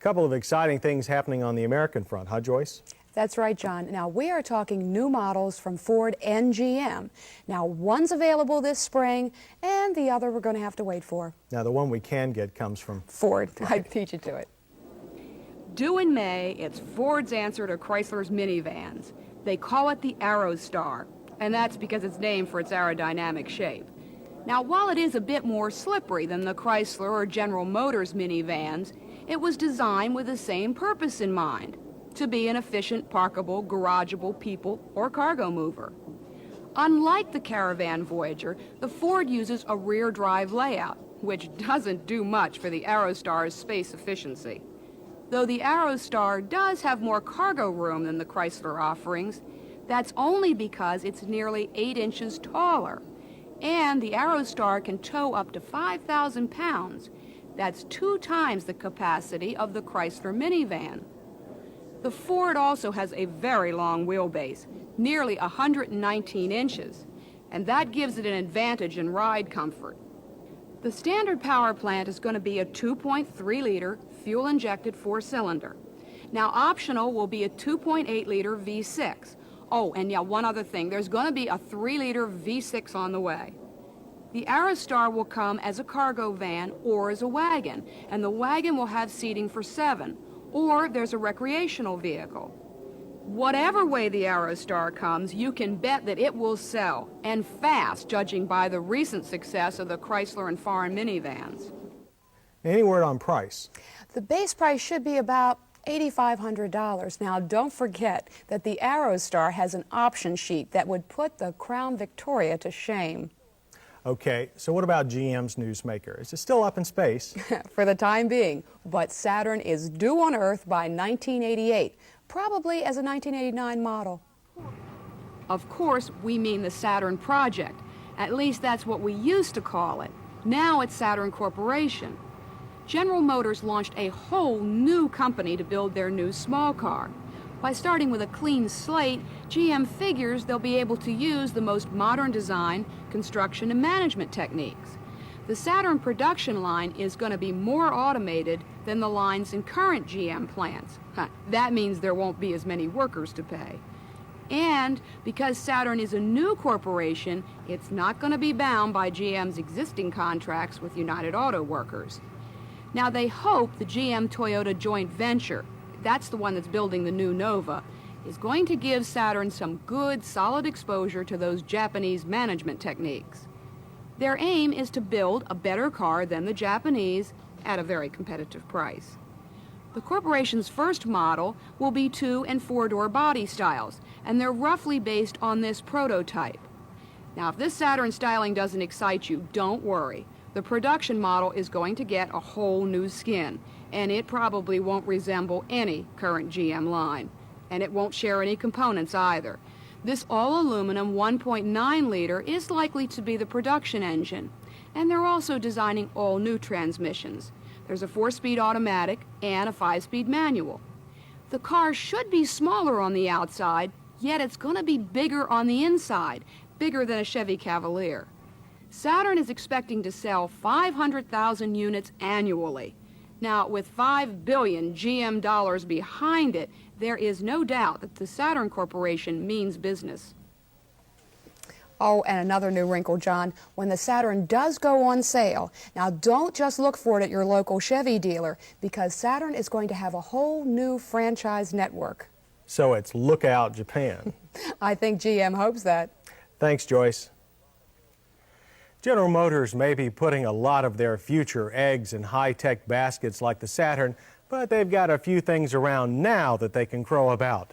couple of exciting things happening on the American front, huh, Joyce? That's right, John. Now, we are talking new models from Ford and GM. Now, one's available this spring, and the other we're going to have to wait for. Now, the one we can get comes from Ford. I beat you to it. Due in May, it's Ford's answer to Chrysler's minivans. They call it the Aerostar, and that's because it's named for its aerodynamic shape. Now, while it is a bit more slippery than the Chrysler or General Motors minivans, it was designed with the same purpose in mind: to be an efficient, parkable, garageable people or cargo mover. Unlike the Caravan Voyager, the Ford uses a rear drive layout, which doesn't do much for the Aerostar's space efficiency. Though the Aerostar does have more cargo room than the Chrysler offerings, that's only because it's nearly 8 inches taller. And the Aerostar can tow up to 5,000 pounds. That's 2 times the capacity of the Chrysler minivan. The Ford also has a very long wheelbase, nearly 119 inches, and that gives it an advantage in ride comfort. The standard power plant is going to be a 2.3-liter fuel-injected 4-cylinder. Now, optional will be a 2.8-liter V6. Oh, and yeah, one other thing, there's going to be a 3-liter V6 on the way. The Aerostar will come as a cargo van or as a wagon, and the wagon will have seating for 7, or there's a recreational vehicle. Whatever way the Aerostar comes, you can bet that it will sell, and fast, judging by the recent success of the Chrysler and foreign minivans. Any word on price? The base price should be about $8,500. Now, don't forget that the Aerostar has an option sheet that would put the Crown Victoria to shame. Okay, so what about GM's newsmaker? Is it still up in space? For the time being, but Saturn is due on Earth by 1988, probably as a 1989 model. Of course, we mean the Saturn Project. At least that's what we used to call it. Now it's Saturn Corporation. General Motors launched a whole new company to build their new small car. By starting with a clean slate, GM figures they'll be able to use the most modern design, construction, and management techniques. The Saturn production line is going to be more automated than the lines in current GM plants. That means there won't be as many workers to pay. And because Saturn is a new corporation, it's not going to be bound by GM's existing contracts with United Auto Workers. Now, they hope the GM-Toyota joint venture, that's the one that's building the new Nova, is going to give Saturn some good, solid exposure to those Japanese management techniques. Their aim is to build a better car than the Japanese at a very competitive price. The corporation's first model will be 2- and 4-door body styles, and they're roughly based on this prototype. Now, if this Saturn styling doesn't excite you, don't worry. The production model is going to get a whole new skin, and it probably won't resemble any current GM line. And it won't share any components either. This all-aluminum 1.9-liter is likely to be the production engine, and they're also designing all new transmissions. There's a 4-speed automatic and a 5-speed manual. The car should be smaller on the outside, yet it's going to be bigger on the inside, bigger than a Chevy Cavalier. Saturn is expecting to sell 500,000 units annually. Now, with $5 billion GM dollars behind it, there is no doubt that the Saturn Corporation means business. Oh, and another new wrinkle, John. When the Saturn does go on sale, now don't just look for it at your local Chevy dealer, because Saturn is going to have a whole new franchise network. So it's Lookout Japan. I think GM hopes that. Thanks, Joyce. General Motors may be putting a lot of their future eggs in high-tech baskets like the Saturn, but they've got a few things around now that they can crow about.